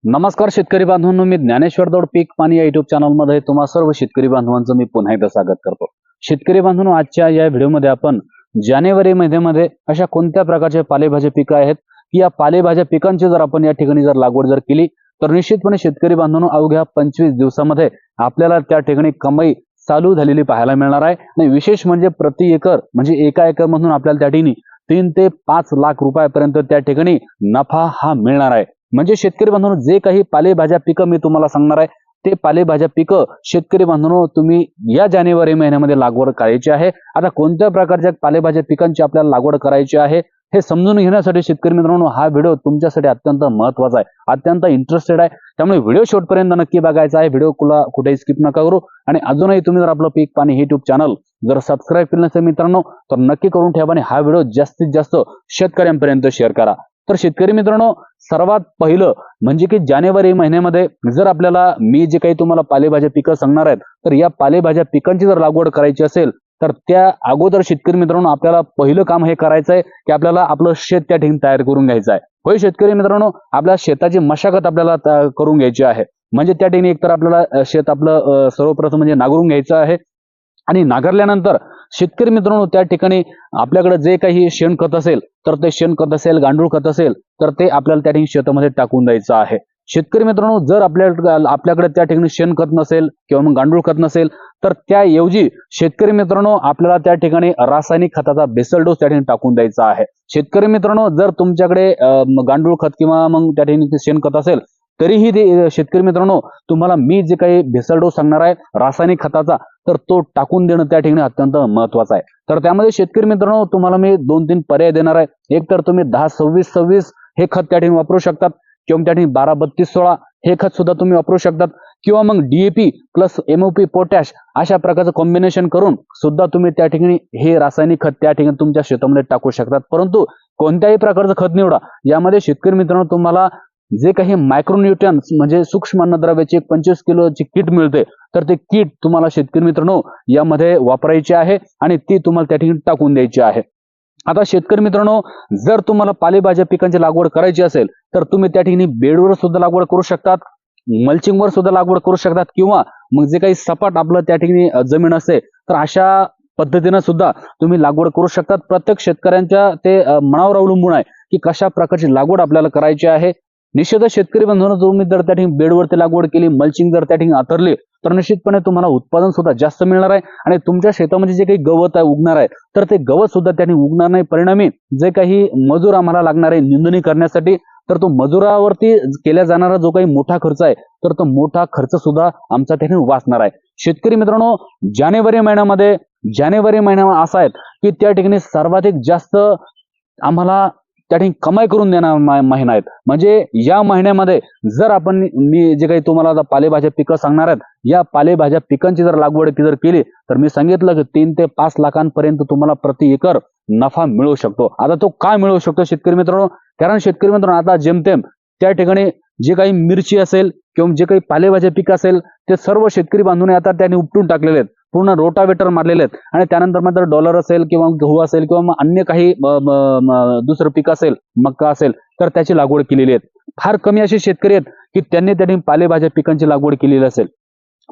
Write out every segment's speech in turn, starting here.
नमस्कार शेतकरी बांधवांनो, मी ज्ञानेश्वर दौड पीक पाणी या युट्यूब चॅनलमध्ये तुम्हा सर्व शेतकरी बांधवांचं मी पुन्हा एकदा स्वागत करतो। शेतकरी बांधवांनो, आजच्या या व्हिडिओमध्ये आपण जानेवारी महिन्यामध्ये अशा कोणत्या प्रकारचे पालेभाज्या पिकं आहेत की या पालेभाज्या पिकांची जर आपण या ठिकाणी जर लागवड जर केली तर निश्चितपणे शेतकरी बांधवांनो अवघ्या 25 दिवसामध्ये आपल्याला त्या ठिकाणी कमाई चालू झालेली पाहायला मिळणार आहे। आणि विशेष म्हणजे प्रति एकर म्हणजे एका एकर मधून आपल्याला त्या ठिकाणी 3 ते 5 लाख रुपयापर्यंत त्या ठिकाणी नफा हा मिळणार आहे। म्हणजे शेतकरी बांधवांनो, जे काही पालेभाज्या पिकं मी तुम्हाला सांगणार आहे ते पालेभाज्या पिकं शेतकरी बांधवांनो तुम्ही या जानेवारी महिन्यामध्ये लागवड करायची आहे। आता कोणत्या प्रकारच्या पालेभाज्या पिकांची आपल्याला लागवड करायची आहे हे समजून घेण्यासाठी शेतकरी मित्रांनो हा व्हिडिओ तुमच्यासाठी अत्यंत महत्त्वाचा आहे, अत्यंत इंटरेस्टेड आहे। त्यामुळे व्हिडिओ शेवटपर्यंत नक्की बघायचा आहे। व्हिडिओ कुठेही स्किप नका करू आणि अजूनही तुम्ही जर आपलं पीक पाणी युट्यूब चॅनल जर सबस्क्राईब केलं नसेल मित्रांनो तर नक्की करून ठेवा आणि हा व्हिडिओ जास्तीत जास्त शेतकऱ्यांपर्यंत शेअर करा। तर शेतकरी मित्रांनो, सर्वात पहिलं म्हणजे की जानेवारी महिन्यामध्ये जर आपल्याला मी जे काही तुम्हाला पालेभाज्या पिकं सांगणार आहेत तर या पालेभाज्या पिकांची जर लागवड करायची असेल तर त्या अगोदर शेतकरी मित्रांनो आपल्याला पहिलं काम हे करायचं आहे की आपल्याला आपलं शेत त्या ठिकाणी तयार करून घ्यायचं आहे। होय शेतकरी मित्रांनो, आपल्या शेताची मशागत आपल्याला करून घ्यायची आहे। म्हणजे त्या ठिकाणी एकतर आपल्याला शेत आपलं सर्वप्रथम म्हणजे नांगरून घ्यायचं आहे आणि नांगरल्यानंतर शेतकरी मित्रांनो त्या ठिकाणी आपल्याकडे जे काही शेणखत असेल तर ते शेणखत असेल, गांडूळ खत असेल तर ते आपल्याला त्या ठिकाणी शेतामध्ये टाकून द्यायचं आहे। शेतकरी मित्रांनो, जर आपल्याकडे त्या ठिकाणी शेणखत नसेल किंवा मग गांडूळ खत नसेल तर त्याऐवजी शेतकरी मित्रांनो आपल्याला त्या ठिकाणी रासायनिक खताचा बेसल डोस त्या ठिकाणी टाकून द्यायचा आहे। शेतकरी मित्रांनो, जर तुमच्याकडे गांडूळ खत किंवा मग त्या ठिकाणी शेणखत असेल तरीही ते शेतकरी मित्रांनो तुम्हाला मी जे काही भेसळ डोस सांगणार आहे रासायनिक खताचा तर तो टाकून देणं त्या ठिकाणी अत्यंत महत्त्वाचं आहे। तर त्यामध्ये शेतकरी मित्रांनो तुम्हाला मी 2-3 पर्याय देणार आहे। एक तर तुम्ही 10-26-26 हे खत त्या ठिकाणी वापरू शकतात किंवा त्या ठिकाणी 12-32-16 हे खत सुद्धा तुम्ही वापरू शकतात किंवा मग DAP प्लस MOP पोटॅश अशा प्रकारचं कॉम्बिनेशन करून सुद्धा तुम्ही त्या ठिकाणी हे रासायनिक खत त्या ठिकाणी तुमच्या शेतामध्ये टाकू शकतात। परंतु कोणत्याही प्रकारचं खत निवडा, यामध्ये शेतकरी मित्रांनो तुम्हाला जे काही मायक्रोन्यूट्रन्स म्हणजे सूक्ष्म अन्नद्रव्याची 25 किलोची किट मिळते तर ते किट तुम्हाला शेतकरी मित्रांनो यामध्ये वापरायची आहे आणि ती तुम्हाला त्या ठिकाणी टाकून द्यायची आहे। आता शेतकरी मित्रांनो, जर तुम्हाला पालेभाज्या पिकांची लागवड करायची असेल तर तुम्ही त्या ठिकाणी बेडवर सुद्धा लागवड करू शकतात, मल्चिंगवर सुद्धा लागवड करू शकतात किंवा मग जे काही सपाट आपलं त्या ठिकाणी जमीन असते तर अशा पद्धतीने सुद्धा तुम्ही लागवड करू शकतात। प्रत्येक शेतकऱ्यांच्या ते मनावर अवलंबून आहे की कशा प्रकारची लागवड आपल्याला करायची आहे। निश्चितच शेतकरी बांधवांनो, तुम्ही जर त्या ठिकाणी बेडवरती लागवड केली, मल्चिंग जर त्या ठिकाणी आथरली तर निश्चितपणे तुम्हाला उत्पादन सुद्धा जास्त मिळणार आहे आणि तुमच्या शेतामध्ये जे काही गवत आहे उगणार आहे तर ते गवत सुद्धा त्या ठिकाणी उगणार नाही। परिणामी जे काही मजूर आम्हाला लागणार आहे निंदणी करण्यासाठी तर तो मजुरावरती केला जाणारा जो काही मोठा खर्च आहे तर तो मोठा खर्च सुद्धा आमचा त्या ठिकाणी वाचणार आहे। शेतकरी मित्रांनो, जानेवारी महिना असा आहे की त्या ठिकाणी सर्वाधिक जास्त आम्हाला त्या ठिकाणी कमाई करून देणारा महिना आहे। म्हणजे या महिन्यामध्ये जर आपण मी जे काही तुम्हाला आता पालेभाज्या पिकं सांगणार आहेत या पालेभाज्या पिकांची जर लागवड जर केली तर मी सांगितलं की 3 ते 5 लाखांपर्यंत तुम्हाला प्रति एकर नफा मिळू शकतो। आता तो काय मिळू शकतो शेतकरी मित्रांनो, कारण शेतकरी मित्रांनो आता जेमतेम त्या ठिकाणी जे काही मिरची असेल किंवा जे काही पालेभाज्या पिकं असेल ते सर्व शेतकरी बांधवांनी आता त्याने उपटून टाकलेले आहेत, पूर्ण रोटावेटर मारलेले आहेत आणि त्यानंतर मात्र डॉलर असेल किंवा गहू असेल किंवा मग अन्य काही दुसरं पीक असेल, मक्का असेल तर त्याची लागवड केलेली आहे। फार कमी असे शेतकरी आहेत की त्यांनी पालेभाज्या पिकांची लागवड केलेली असेल।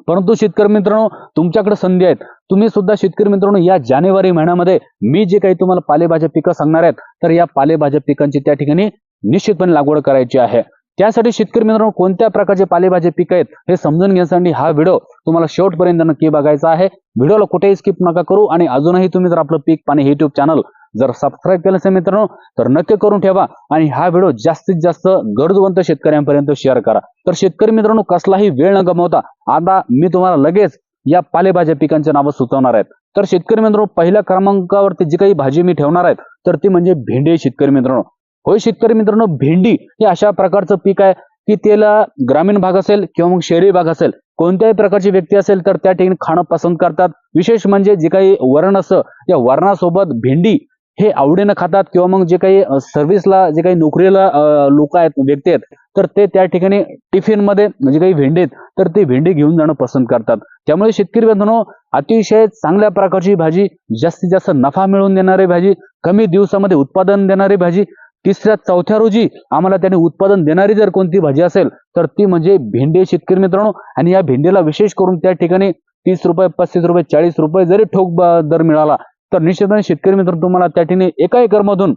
परंतु शेतकरी मित्रांनो, तुमच्याकडे संधी आहेत, तुम्ही सुद्धा शेतकरी मित्रांनो या जानेवारी महिन्यामध्ये मी जे काही तुम्हाला पालेभाज्या पिकं सांगणार आहेत तर या पालेभाज्या पिकांची त्या ठिकाणी निश्चितपणे लागवड करायची आहे। त्यासाठी शेतकरी मित्रांनो कोणत्या प्रकारचे पालेभाजी पिकं आहेत हे समजून घेण्यासाठी हा व्हिडिओ तुम्हाला शेवटपर्यंत नक्की बघायचा आहे। व्हिडिओला कुठेही स्किप नका करू आणि अजूनही तुम्ही जर आपलं पीक पाणी युट्यूब चॅनल जर सबस्क्राईब केलं असेल मित्रांनो तर नक्की करून ठेवा आणि हा व्हिडिओ जास्तीत जास्त गरजवंत शेतकऱ्यांपर्यंत शेअर करा। तर शेतकरी मित्रांनो, कसलाही वेळ न गमावता आता मी तुम्हाला लगेच या पालेभाज्या पिकांचे नावं सुचवणार आहेत। तर शेतकरी मित्रांनो, पहिल्या क्रमांकावरती जी काही भाजी मी ठेवणार आहे तर ती म्हणजे भेंडी। शेतकरी मित्रांनो, होय शेतकरी मित्रांनो, भेंडी हे अशा प्रकारचं पीक आहे की त्याला ग्रामीण भाग असेल किंवा मग शहरी भाग असेल कोणत्याही प्रकारची व्यक्ती असेल तर त्या ठिकाणी खाणं पसंत करतात। विशेष म्हणजे जे काही वरण असतं त्या वरणासोबत भेंडी हे आवडीनं खातात किंवा मग जे काही सर्व्हिसला जे काही नोकरीला लोक आहेत, व्यक्ती आहेत तर ते त्या ठिकाणी टिफिन मध्ये म्हणजे काही भेंडी आहेत तर ते भेंडी घेऊन जाणं पसंत करतात। त्यामुळे शेतकरी बांधवांनो, अतिशय चांगल्या प्रकारची भाजी, जास्तीत जास्त नफा मिळवून देणारी भाजी, कमी दिवसामध्ये उत्पादन देणारी भाजी तिसऱ्या चौथ्या रोजी आम्हाला त्याने उत्पादन देणारी जर कोणती भाजी असेल तर ती म्हणजे भेंडी शेतकरी मित्रांनो. आणि या भेंडीला विशेष करून त्या ठिकाणी 30 रुपये 35 रुपये 40 रुपये जरी ठोक दर मिळाला तर निश्चितपणे शेतकरी मित्रांनो तुम्हाला त्या ठिकाणी एका एकरमधून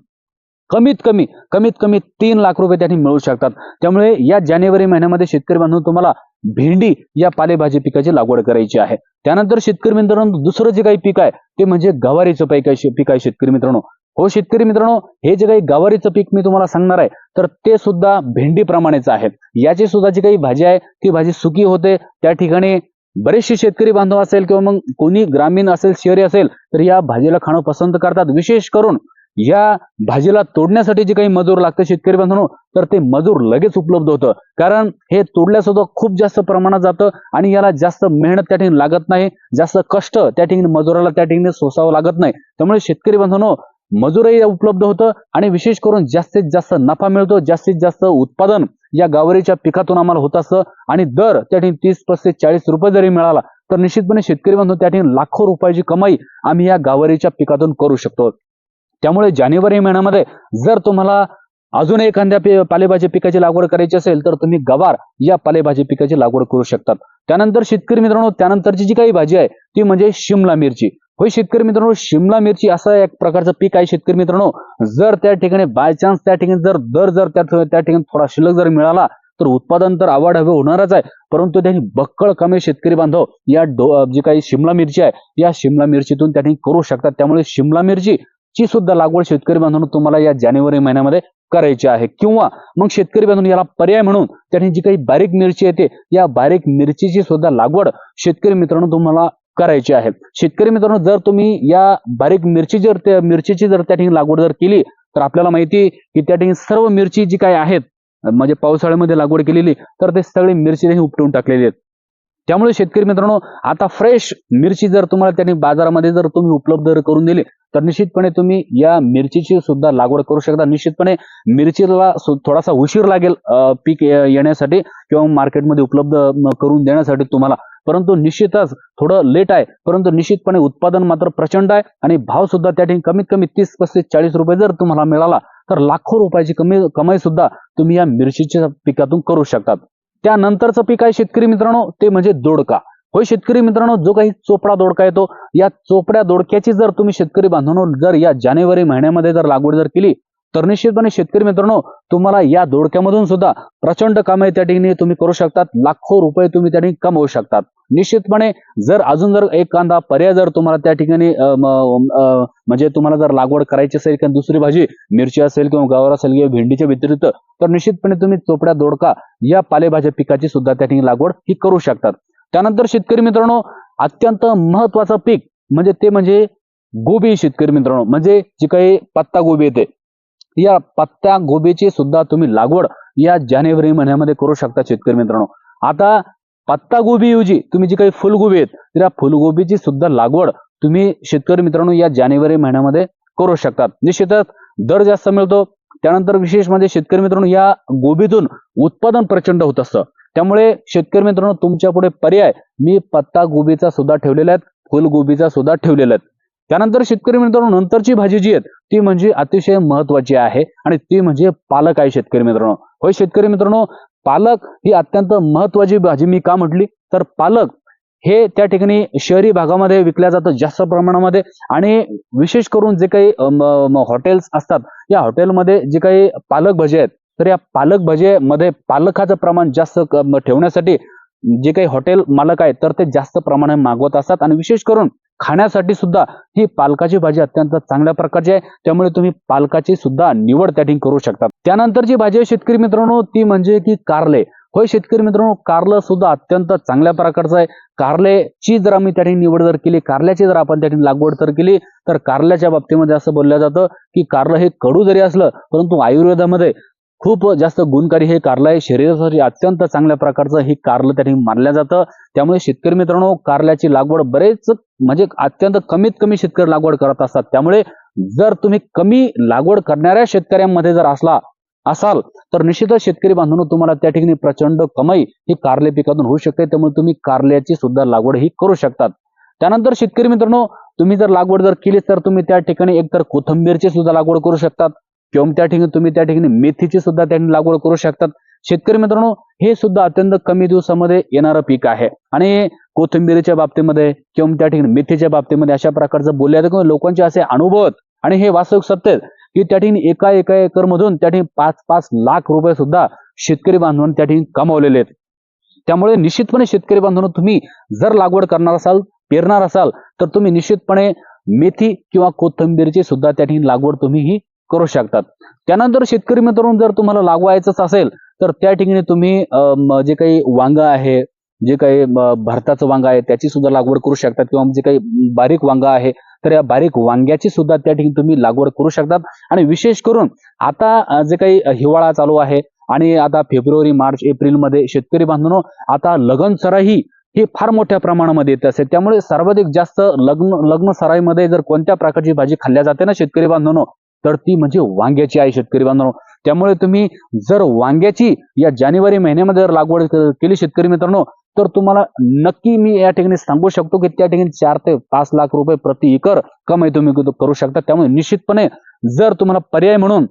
कमीत कमी 3 लाख रुपये त्या ठिकाणी मिळू शकतात. त्यामुळे या जानेवारी महिन्यामध्ये शेतकरी बांधव तुम्हाला भेंडी या पालेभाजी पिकाची लागवड करायची आहे. त्यानंतर शेतकरी मित्रांनो दुसरं जे काही पीक आहे ते म्हणजे गवारीचं पीक आहे शेतकरी मित्रांनो. हो शेतकरी मित्रांनो, हे जे काही गवारीचं पीक मी तुम्हाला सांगणार आहे तर ते सुद्धा भेंडीप्रमाणेच आहे. याची सुद्धा जी काही भाजी आहे ती भाजी सुकी होते. त्या ठिकाणी बरेचसे शेतकरी बांधव असेल किंवा मग कोणी ग्रामीण असेल शहरी असेल तर या भाजीला खाणं पसंत करतात. विशेष करून या भाजीला तोडण्यासाठी जे काही मजूर लागतं शेतकरी बांधवांनो तर ते मजूर लगेच उपलब्ध होतं. कारण हे तोडल्यासुद्धा खूप जास्त प्रमाणात जातं आणि याला जास्त मेहनत त्या ठिकाणी लागत नाही, जास्त कष्ट त्या ठिकाणी मजुराला त्या ठिकाणी सोसावं लागत नाही. त्यामुळे शेतकरी बांधवांनो मजूरही उपलब्ध होतं आणि विशेष करून जास्तीत जास्त नफा मिळतो, जास्तीत जास्त उत्पादन या गवारीच्या पिकातून आम्हाला होत असतं. आणि दर त्या ठिकाणी 30, 35, 40 रुपये जरी मिळाला तर निश्चितपणे शेतकरी बांधव त्या ठिकाणी लाखो रुपयाची कमाई आम्ही या गवारीच्या पिकातून करू शकतो. त्यामुळे जानेवारी महिन्यामध्ये जर तुम्हाला अजून एखाद्या पालेभाजी पिकाची लागवड करायची असेल तर तुम्ही गवार या पालेभाजी पिकाची लागवड करू शकतात. त्यानंतर शेतकरी मित्रांनो त्यानंतरची जी काही भाजी आहे ती म्हणजे शिमला मिरची. होय शेतकरी मित्रांनो, शिमला मिरची असं एक प्रकारचं पीक आहे शेतकरी मित्रांनो. जर त्या ठिकाणी बाय चान्स त्या ठिकाणी जर दर जर त्या ठिकाणी थोडा शिल्लक जर मिळाला तर उत्पादन तर आवाढव्य होणारच आहे, परंतु त्यांनी बक्कळ कमी शेतकरी बांधव या जी काही शिमला मिरची आहे या शिमला मिरचीतून त्या ठिकाणी करू शकतात. त्यामुळे शिमला मिरची ची सुद्धा लागवड शेतकरी बांधवांनो तुम्हाला या जानेवारी महिन्यामध्ये करायची आहे. किंवा मग शेतकरी बांधवांनो याला पर्याय म्हणून त्याने जी काही बारीक मिरची येते या बारीक मिरचीची सुद्धा लागवड शेतकरी मित्रांनो तुम्हाला करायची आहे. शेतकरी मित्रांनो जर तुम्ही या बारीक मिरचीची जर त्या ठिकाणी लागवड जर केली तर आपल्याला माहिती की त्या ठिकाणी सर्व मिरची जी काही आहेत म्हणजे पावसाळ्यामध्ये लागवड केलेली तर ते सगळी मिरची त्यांनी उपटून टाकलेली आहेत. त्यामुळे शेतकरी मित्रांनो आता फ्रेश मिरची जर तुम्हाला त्यांनी बाजारामध्ये जर तुम्ही उपलब्ध करून दिली तर निश्चितपणे तुम्ही या मिरचीची सुद्धा लागवड करू शकता. निश्चितपणे मिरचीला थोडासा उशीर लागेल पीक येण्यासाठी किंवा मार्केटमध्ये उपलब्ध करून देण्यासाठी तुम्हाला, परंतु निश्चितच थोडं लेट आहे, परंतु निश्चितपणे उत्पादन मात्र प्रचंड आहे आणि भाव सुद्धा त्या ठिकाणी कमीत कमी 30, 35, 40 रुपये जर तुम्हाला मिळाला तर लाखो रुपयाची कमाई सुद्धा तुम्ही या मिरचीच्या पिकातून करू शकतात. त्यानंतरचं पीक आहे शेतकरी मित्रांनो ते म्हणजे दोडका. होय शेतकरी मित्रांनो, जो काही चोपडा दोडका येतो या चोपड्या दोडक्याची जर तुम्ही शेतकरी बांधवांनो जर या जानेवारी महिन्यामध्ये जर लागवड जर केली तर निश्चितपणे शेतकरी मित्रांनो तुम्हाला या दोडक्यामधून सुद्धा प्रचंड कमाई त्या ठिकाणी तुम्ही करू शकतात. लाखो रुपये तुम्ही त्या ठिकाणी कमवू शकतात. निश्चितपणे जर अजून जर एखादा पर्याय जर तुम्हाला त्या ठिकाणी म्हणजे तुम्हाला जर लागवड करायची असेल किंवा दुसरी भाजी मिरची असेल किंवा गवार असेल किंवा भेंडीच्या व्यतिरिक्त तर निश्चितपणे तुम्ही चोपड्या दोडका या पालेभाज्या पिकाची सुद्धा त्या ठिकाणी लागवड ही करू शकतात. त्यानंतर शेतकरी मित्रांनो अत्यंत महत्वाचं पीक म्हणजे गोबी शेतकरी मित्रांनो, म्हणजे जी काही पत्ता गोबी येते या पत्ता गोबीची सुद्धा तुम्ही लागवड या जानेवारी महिन्यामध्ये करू शकता शेतकरी मित्रांनो. आता पत्ता गोबी ऐवजी तुम्ही जी काही फुलगोबी आहेत तर या फुलगोबीची सुद्धा लागवड तुम्ही शेतकरी मित्रांनो या जानेवारी महिन्यामध्ये करू शकतात. निश्चितच दर जास्त मिळतो. त्यानंतर विशेष म्हणजे शेतकरी मित्रांनो या गोबीतून उत्पादन प्रचंड होत असतं. त्यामुळे शेतकरी मित्रांनो तुमच्या पुढे पर्याय मी पत्ता गोबीचा सुद्धा ठेवलेला आहे, फुलगोबीचा सुद्धा ठेवलेला आहे. त्यानंतर शेतकरी मित्रांनो नंतरची भाजी जी आहे ती म्हणजे अतिशय महत्वाची आहे आणि ती म्हणजे पालक आहे शेतकरी मित्रांनो. होय शेतकरी मित्रांनो, पालक ही अत्यंत महत्वाची भाजी मी का म्हटली तर पालक हे त्या ठिकाणी शहरी भागामध्ये विकल्या जातं जास्त प्रमाणामध्ये आणि विशेष करून जे काही हॉटेल्स असतात या हॉटेलमध्ये जे काही पालक भाजी आहेत तर या पालक भाजीमध्ये पालकाचं प्रमाण जास्त ठेवण्यासाठी जे काही हॉटेल मालक आहेत तर ते जास्त प्रमाणात मागवत असतात आणि विशेष करून खाण्यासाठी सुद्धा ही पालकाची भाजी अत्यंत चांगल्या प्रकारची आहे. त्यामुळे तुम्ही पालकाची सुद्धा निवड त्या ठिकाणी करू शकता. त्यानंतरची भाजी आहे शेतकरी मित्रांनो ती म्हणजे की कारले. होय शेतकरी मित्रांनो, कारलं सुद्धा अत्यंत चांगल्या प्रकारचं आहे. कारल्याची जर आम्ही त्या ठिकाणी निवड जर केली, कारल्याची जर आपण त्या ठिकाणी लागवड तर केली तर कारल्याच्या बाबतीमध्ये असं बोललं जातं की कारलं हे कडू जरी असलं परंतु आयुर्वेदामध्ये खूप जास्त गुणकारी हे कारलं आहे. शरीरासाठी अत्यंत चांगल्या प्रकारचं हे कारलं त्या ठिकाणी मानलं जातं. त्यामुळे शेतकरी मित्रांनो कारल्याची लागवड बरेच म्हणजे अत्यंत कमीत कमी शेतकरी लागवड करत असतात. त्यामुळे जर तुम्ही कमी लागवड करणाऱ्या शेतकऱ्यांमध्ये जर असाल तर निश्चितच शेतकरी बांधवांनो तुम्हाला त्या ठिकाणी प्रचंड कमाई ही कारले पिकातून होऊ शकते. त्यामुळे तुम्ही कारल्याची सुद्धा लागवड ही करू शकतात. त्यानंतर शेतकरी मित्रांनो तुम्ही जर लागवड जर केली तर तुम्ही त्या ठिकाणी एकतर कोथिंबीरची सुद्धा लागवड करू शकतात किंवा तुम्ही त्या ठिकाणी मेथीची सुद्धा त्या ठिकाणी लागवड करू शकतात. शेतकरी मित्रांनो, हे सुद्धा अत्यंत कमी दिवसामध्ये येणारं पीक आहे. आणि कोथिंबीरीच्या बाबतीमध्ये किंवा त्या ठिकाणी मेथीच्या बाबतीमध्ये अशा प्रकारचं बोलल्या जातं, लोकांचे असे अनुभव आहेत आणि हे वास्तविक सत्य आहे की त्या ठिकाणी एका एकर मधून त्या ठिकाणी 5-5 लाख रुपये सुद्धा शेतकरी बांधवांनी त्या ठिकाणी कमावलेले आहेत. त्यामुळे निश्चितपणे शेतकरी बांधवांनो, तुम्ही जर लागवड करणार असाल, पेरणार असाल, तर तुम्ही निश्चितपणे मेथी किंवा कोथिंबीरची सुद्धा त्या ठिकाणी लागवड तुम्ही ही करू शकतात. त्यानंतर शेतकरी मित्रांनो, जर तुम्हाला लागवायचंच असेल तर त्या ठिकाणी तुम्ही जे काही वांग आहे, जे काही भरताचं वांग आहे त्याची सुद्धा लागवड करू शकतात, किंवा जे काही बारीक वांग आहे तर या बारीक वांग्याची सुद्धा त्या ठिकाणी तुम्ही लागवड करू शकतात. आणि विशेष करून आता जे काही हिवाळा चालू आहे आणि आता फेब्रुवारी, मार्च, एप्रिल मध्ये शेतकरी बांधवांनो, आता लगन सराई ही फार मोठ्या प्रमाणामध्ये येत असते. त्यामुळे सर्वाधिक जास्त लग्न सराईमध्ये जर कोणत्या प्रकारची भाजी खाल्ल्या जाते ना शेतकरी बांधवांनो, तर ती म्हणजे वांग्याची आहे शेतकरी बांधवांनो. त्यामुळे तुम्ही जर वांग्याची या जानेवारी महिन्यामध्ये जर लागवड केली शेतकरी मित्रांनो, तर तुम्हाला नक्की मी या ठिकाणी सांगू शकतो की त्या ठिकाणी 4 ते 5 लाख रुपये प्रति एकर कमाई तुम्ही करू शकता. त्यामुळे निश्चितपणे जर तुम्हाला पर्याय म्हणून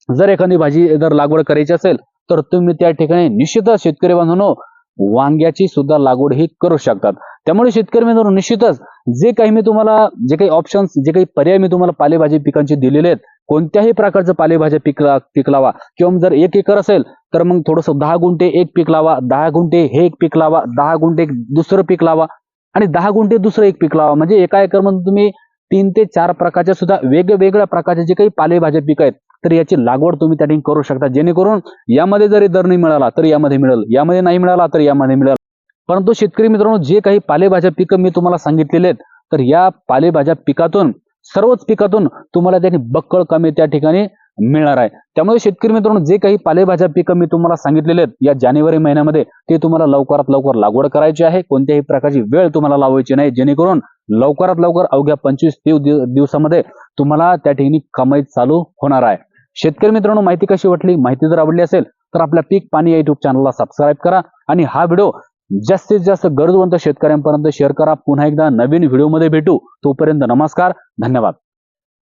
जर एखादी भाजी जर लागवड करायची असेल तर तुम्ही त्या ठिकाणी निश्चितच शेतकरी बांधवांनो वांग्याची सुद्धा लागवड ही करू शकतात. त्यामुळे शेतकरी मित्रांनो, निश्चितच जे काही मी तुम्हाला जे काही ऑप्शन्स, जे काही पर्याय मी तुम्हाला पालेभाजी पिकांचे दिलेले आहेत, कोणत्याही प्रकारचं पालेभाज्या पीक लावा. किंवा जर 1 एकर असेल तर मग थोडस 10 गुंठे एक पीक लावा, 10 गुंठे हे एक पीक लावा, 10 गुंठे दुसरं पीक लावा आणि 10 गुंठे दुसरं एक पीक लावा. म्हणजे एका एकर मध्ये तुम्ही 3 ते 4 प्रकारच्या सुद्धा वेगवेगळ्या प्रकारचे जे काही पालेभाज्या पीक आहेत तर याची लागवड तुम्ही त्या ठिकाणी करू शकता. जेणेकरून यामध्ये जरी दर नाही मिळाला तर यामध्ये मिळेल, यामध्ये नाही मिळाला तर यामध्ये मिळेल. परंतु शेतकरी मित्रांनो, जे काही पालेभाज्या पिकं मी तुम्हाला सांगितलेले आहेत तर या पालेभाज्या पिकातून, सर्वच पिकातून तुम्हाला त्या ठिकाणी बक्कळ कमी त्या ठिकाणी मिळणार आहे. त्यामुळे शेतकरी मित्रांनो, जे काही पालेभाज्या पिकं मी तुम्हाला सांगितलेले आहेत या जानेवारी महिन्यामध्ये, ते तुम्हाला लवकरात लवकर लागवड करायची आहे. कोणत्याही प्रकारची वेळ तुम्हाला लावायची नाही, जेणेकरून लवकरात लवकर अवघ्या 25 दिवसामध्ये तुम्हाला त्या ठिकाणी कमाई चालू होणार आहे. शेतकरी मित्रांनो, माहिती कशी वाटली? माहिती जर आवडली असेल तर आपल्या पीक पाणी या युट्यूब चॅनलला सबस्क्राईब करा आणि हा व्हिडिओ जास्तीत जास्त गरजवंत शेतकऱ्यांपर्यंत शेअर करा. पुन्हा एकदा नवीन व्हिडिओमध्ये भेटू. तोपर्यंत नमस्कार, धन्यवाद.